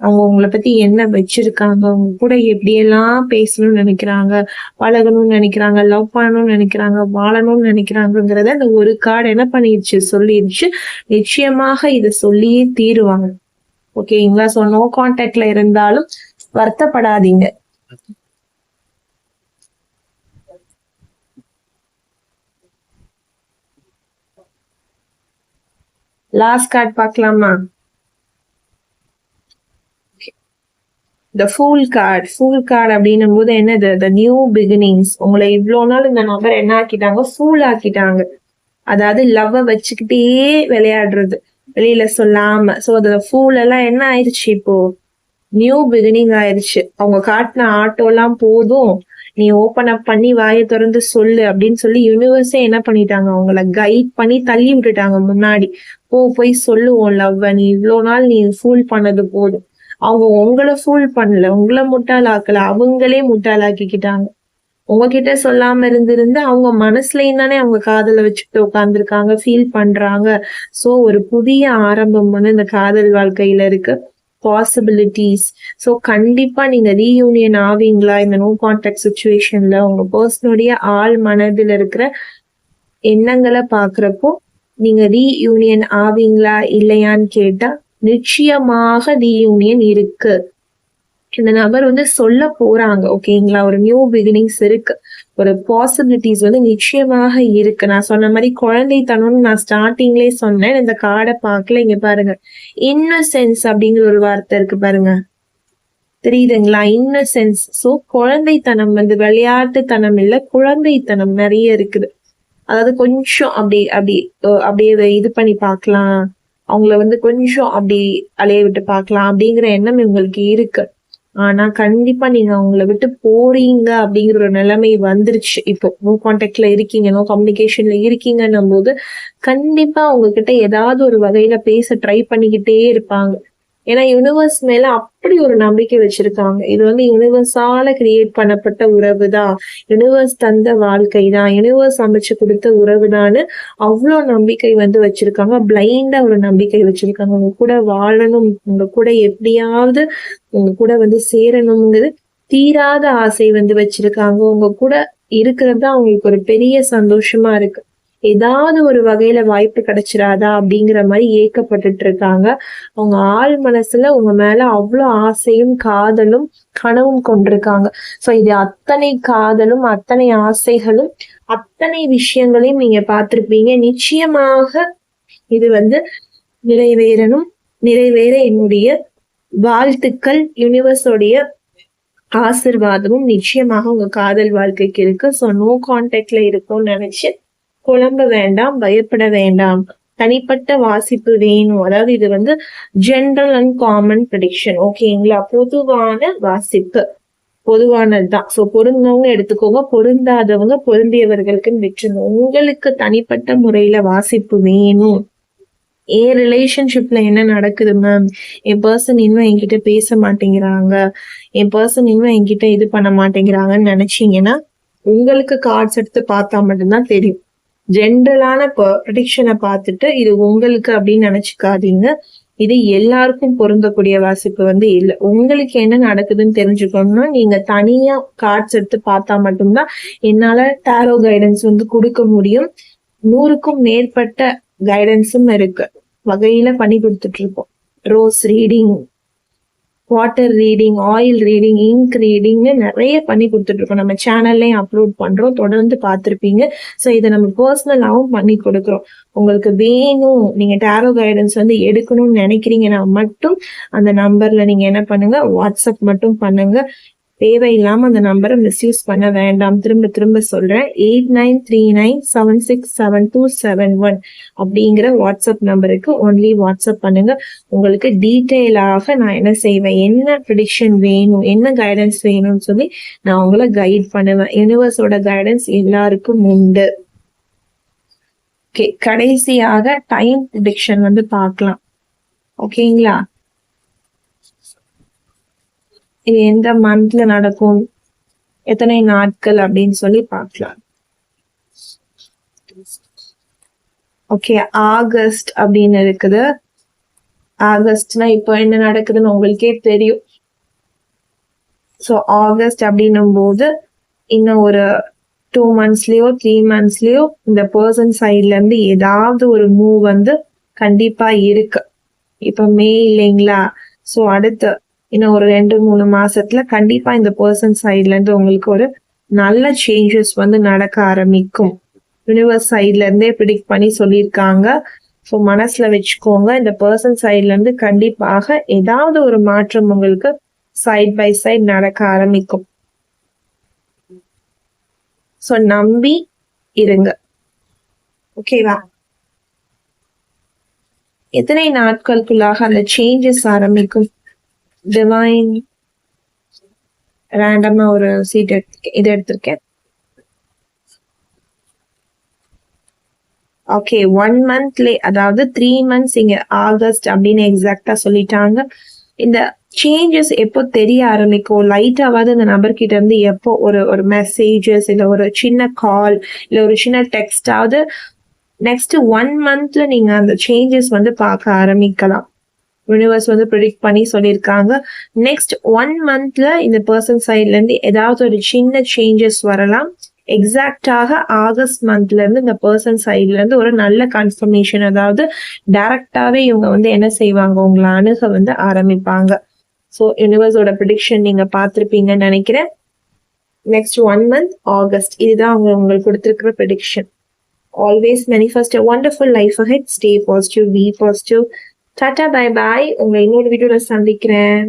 அவங்க உங்களை பத்தி என்ன வச்சிருக்காங்க, அவங்க கூட எப்படியெல்லாம் பேசணும்னு நினைக்கிறாங்க, பழகணும்னு நினைக்கிறாங்க, லவ் பண்ணணும்னு நினைக்கிறாங்க, வாழணும்னு நினைக்கிறாங்கிறத அந்த ஒரு கார்டு என்ன பண்ணிடுச்சு, சொல்லிடுச்சு. நிச்சயமாக இதை சொல்லியே தீருவாங்க. ஓகேங்களா? ஸோ நோ கான்டாக்ட்ல இருந்தாலும் வருத்தப்படாதீங்க. லாஸ்ட் கார்டு பார்க்கலாமா? ஃபூல் கார்டு அப்படின்னும் போது என்னது, த நியூ பிகினிங்ஸ். உங்களை இவ்வளவு நாள் இந்த நபர் என்ன ஆக்கிட்டாங்க, ஃபூல் ஆக்கிட்டாங்க. அதாவது லவ்வ வச்சுக்கிட்டே விளையாடுறது, வெளியில சொல்லாம. சோ அந்த ஃபூல் எல்லாம் என்ன ஆயிடுச்சு, இப்போ நியூ பிகினிங் ஆயிடுச்சு. அவங்க காட்டின ஆட்டோ எல்லாம் போதும், நீ ஓபன் அப் பண்ணி வாயை திறந்து சொல்லு அப்படின்னு சொல்லி யூனிவர்ஸே என்ன பண்ணிட்டாங்க, அவங்கள கைட் பண்ணி தள்ளி விட்டுட்டாங்க முன்னாடி. போய் சொல்லுவோம் லவ்வ, நீ இவ்வளவு நாள் நீ ஃபூல் பண்ணது போதும். அவங்க உங்களை ஃபூல் பண்ணல, உங்களை முட்டாளாக்கல, அவங்களே முட்டாளாக்கிக்கிட்டாங்க. உங்ககிட்ட சொல்லாம இருந்திருந்து அவங்க மனசுலயும் தானே அவங்க காதல வச்சுக்கிட்டு உட்காந்துருக்காங்க, ஃபீல் பண்றாங்க. சோ ஒரு புதிய ஆரம்பம் வந்து இந்த காதல் வாழ்க்கையில இருக்கு, பாசிபிலிட்டிஸ். ஸோ கண்டிப்பா நீங்க ரீயூனியன் ஆவீங்களா இந்த நோ கான்டாக்ட் சுச்சுவேஷன்ல? உங்க பர்சனுடைய ஆள் மனதில் இருக்கிற எண்ணங்களை பாக்குறப்போ நீங்க ரீயூனியன் ஆவீங்களா இல்லையான்னு கேட்டா நிச்சயமாக ரீயூனியன் இருக்கு. இந்த நபர் வந்து சொல்ல போறாங்க. ஓகேங்களா? ஒரு நியூ பிகினிங்ஸ் இருக்கு, ஒரு பாசிபிலிட்டிஸ் வந்து நிச்சயமாக இருக்கு. நான் சொன்ன மாதிரி குழந்தைத்தனம்னு நான் ஸ்டார்டிங்லேயே சொன்னேன். இந்த கார்டை பார்க்கல, இங்க பாருங்க, இன்னசென்ஸ் அப்படிங்கிற ஒரு வார்த்தை இருக்கு பாருங்க, தெரியுதுங்களா? இன்னசென்ஸ். சோ குழந்தைத்தனம் வந்து விளையாட்டுத்தனம் இல்ல, குழந்தைத்தனம் நிறைய இருக்குது. அதாவது கொஞ்சம் அப்படியே இது பண்ணி பார்க்கலாம், அவங்கள வந்து கொஞ்சம் அப்படி அலைய விட்டு பார்க்கலாம் அப்படிங்கிற எண்ணம் இவங்களுக்கு இருக்கு. ஆனா கண்டிப்பா நீங்க அவங்கள விட்டு போறீங்க அப்படிங்கிற ஒரு நிலைமை வந்துருச்சு. இப்போ நோ கான்டாக்ட்ல இருக்கீங்க, நோ கம்யூனிகேஷன்ல இருக்கீங்கன்னும் போது கண்டிப்பா உங்ககிட்ட ஏதாவது ஒரு வகையில பேச ட்ரை பண்ணிக்கிட்டே இருப்பாங்க. ஏன்னா யூனிவர்ஸ் மேல அப்படி ஒரு நம்பிக்கை வச்சிருக்காங்க. இது வந்து யூனிவர்ஸால கிரியேட் பண்ணப்பட்ட உறவு தான், யூனிவர்ஸ் தந்த வாழ்க்கை தான், யூனிவர்ஸ் அமைச்சு கொடுத்த உறவு தான், அவ்வளோ நம்பிக்கை வந்து வச்சிருக்காங்க. பிளைண்டா ஒரு நம்பிக்கை வச்சிருக்காங்க. உங்க கூட வாழணும், உங்க கூட எப்படியாவது உங்க கூட வந்து சேரணுங்கிறது தீராத ஆசை வந்து வச்சிருக்காங்க. உங்க கூட இருக்கிறது தான் அவங்களுக்கு ஒரு பெரிய சந்தோஷமா இருக்கு. ஏதாவது ஒரு வகையில வாய்ப்பு கிடைச்சிடாதா அப்படிங்கிற மாதிரி ஏக்கப்பட்டுட்டு இருக்காங்க. அவங்க ஆள் மனசுல உங்க மேல அவ்வளவு ஆசையும் காதலும் கனவும் கொண்டிருக்காங்க. சோ இது அத்தனை காதலும் அத்தனை ஆசைகளும் அத்தனை விஷயங்களையும் நீங்க பார்த்திருப்பீங்க. நிச்சயமாக இது வந்து நிறைவேறணும். நிறைவேற என்னுடைய வாழ்த்துக்கள். யூனிவர்ஸோடைய ஆசிர்வாதமும் நிச்சயமாக உங்க காதல் வாழ்க்கைக்கு இருக்கு. சோ நோ கான்டாக்ட்ல இருக்கும்னு நினைச்சு குழம்ப வேண்டாம், பயப்பட வேண்டாம். தனிப்பட்ட வாசிப்பு வேணும். அதாவது இது வந்து ஜென்ரல் அண்ட் காமன் ப்ரெடிக்ஷன். ஓகேங்களா? பொதுவான வாசிப்பு, பொதுவானதுதான். சோ பொருந்தவங்க எடுத்துக்கோங்க, பொருந்தாதவங்க பொருந்தியவர்களுக்குன்னு விட்டுருங்க. உங்களுக்கு தனிப்பட்ட முறையில வாசிப்பு வேணும். என் ரிலேஷன்ஷிப்ல என்ன நடக்குது மேம், என் பர்சன் இன்னும் என்கிட்ட பேச மாட்டேங்கிறாங்க, என் பர்சன் இன்னும் என்கிட்ட இது பண்ண மாட்டேங்கிறாங்கன்னு நினைச்சீங்கன்னா உங்களுக்கு கார்ட்ஸ் எடுத்து பார்த்தா மட்டும்தான் தெரியும். ஜென்ரலான ப்ரெடிக்ஷனை பார்த்துட்டு இது உங்களுக்கு அப்படின்னு நினைச்சுக்காதீங்க. இது எல்லாருக்கும் பொருந்தக்கூடிய வாசிப்பு வந்து இல்லை. உங்களுக்கு என்ன நடக்குதுன்னு தெரிஞ்சுக்கணும்னா நீங்க தனியா கார்ட்ஸ் எடுத்து பார்த்தா மட்டும்தான் என்னால டாரோ கைடன்ஸ் வந்து கொடுக்க முடியும். 100க்கும் மேற்பட்ட கைடன்ஸும் இருக்கு, வகையில பண்ணி கொடுத்துட்டு இருக்கோம். Rose reading, water reading, oil reading, ink ரீடிங்னு நிறைய பண்ணி கொடுத்துட்டு இருக்கோம். நம்ம சேனல்லையும் அப்லோட் பண்றோம், தொடர்ந்து பார்த்துருப்பீங்க. ஸோ இதை நம்ம பர்சனலாகவும் பண்ணி கொடுக்குறோம். உங்களுக்கு வேணும், நீங்க டாரோ கைடன்ஸ் வந்து எடுக்கணும்னு நினைக்கிறீங்கன்னா மட்டும் அந்த நம்பர்ல நீங்க என்ன பண்ணுங்க, வாட்ஸ்அப் மட்டும் பண்ணுங்க. தேவையில்லாம அந்த நம்பரை மிஸ்யூஸ் பண்ண வேண்டாம். திரும்ப திரும்ப சொல்றேன், 8939767271 அப்படிங்கிற வாட்ஸ்அப் நம்பருக்கு ஒன்லி வாட்ஸ்அப் பண்ணுங்க. உங்களுக்கு டீட்டெயிலாக நான் என்ன செய்வேன், என்ன ப்ரெடிக்ஷன் வேணும், என்ன கைடன்ஸ் வேணும்னு சொல்லி நான் உங்களை கைட் பண்ணுவேன். யூனிவர்ஸோட கைடன்ஸ் எல்லாருக்கும் உண்டு. ஓகே, கடைசியாக டைம் ப்ரெடிக்ஷன் வந்து பார்க்கலாம். ஓகேங்களா? இது எந்த மந்த்ல நடக்கும், எத்தனை நாட்கள் அப்படின்னு சொல்லி பார்க்கலாம். ஓகே, ஆகஸ்ட் அப்படின்னு இருக்குது, ஆகஸ்ட்னா இப்போ என்ன நடக்குதுன்னு உங்களுக்கே தெரியும். ஸோ ஆகஸ்ட் அப்படின்னும் போது இன்னும் ஒரு 2 monthsலயோ 3 monthsலயோ இந்த பர்சன் சைட்ல இருந்து ஏதாவது ஒரு மூவ் வந்து கண்டிப்பா இருக்கு. இப்ப மே இல்லைங்களா? ஸோ அடுத்து இன்னும் ஒரு 2-3 மாசத்துல கண்டிப்பா இந்த பர்சன் சைட்ல இருந்து உங்களுக்கு ஒரு நல்ல சேஞ்சஸ் வந்து நடக்க ஆரம்பிக்கும். யூனிவர்ஸ் சைட்ல இருந்தே ப்ரிடிக்ட் பண்ணி சொல்லியிருக்காங்க. ஸோ மனசுல வச்சுக்கோங்க, இந்த பர்சன் சைட்ல இருந்து கண்டிப்பாக ஏதாவது ஒரு மாற்றம் உங்களுக்கு சைட் பை சைட் நடக்க ஆரம்பிக்கும். ஸோ நம்பி இருங்க. ஓகேவா? எத்தனை நாட்களுக்குள்ளாக அந்த சேஞ்சஸ் ஆரம்பிக்கும்? டிவைன் ரேண்டமா ஒரு சீட் இது எடுத்திருக்கேன். ஓகே, 1 monthலே, அதாவது 3 months இங்க ஆகஸ்ட் அப்படின்னு எக்ஸாக்டா சொல்லிட்டாங்க. இந்த சேஞ்சஸ் எப்போ தெரிய ஆரம்பிக்கும், லைட்டாவது இந்த நபர்கிட்ட இருந்து எப்போ ஒரு மெசேஜஸ் இல்ல ஒரு சின்ன கால் இல்ல ஒரு சின்ன டெக்ஸ்டாவது நெக்ஸ்ட் 1 monthல நீங்க அந்த சேஞ்சஸ் வந்து பார்க்க ஆரம்பிக்கலாம். யூனிவர்ஸ் வந்து ப்ரிடிக்ட் பண்ணி சொல்லியிருக்காங்க. நெக்ஸ்ட் 1 monthல இந்த பர்சன் சைட்ல இருந்து ஏதாவது ஒரு சின்ன சேஞ்சஸ் வரலாம். எக்ஸாக்டாக ஆகஸ்ட் மந்த்ல இருந்து இந்த பர்சன் சைட்ல இருந்து ஒரு நல்ல கன்ஃபர்மேஷன், அதாவது டைரக்டாவே இவங்க வந்து என்ன செய்வாங்க, உங்களை அணுக வந்து ஆரம்பிப்பாங்க. ஸோ யூனிவர்ஸோட ப்ரிடிக்ஷன் நீங்க பார்த்துருப்பீங்கன்னு நினைக்கிறேன். நெக்ஸ்ட் 1 month ஆகஸ்ட், இதுதான் அவங்க உங்களுக்கு கொடுத்துருக்கிற prediction. Always manifest a wonderful life ahead. Stay positive, be positive. Tata, bye bye. உங்களை இன்னொரு வீடியோல சந்திக்கிறேன்.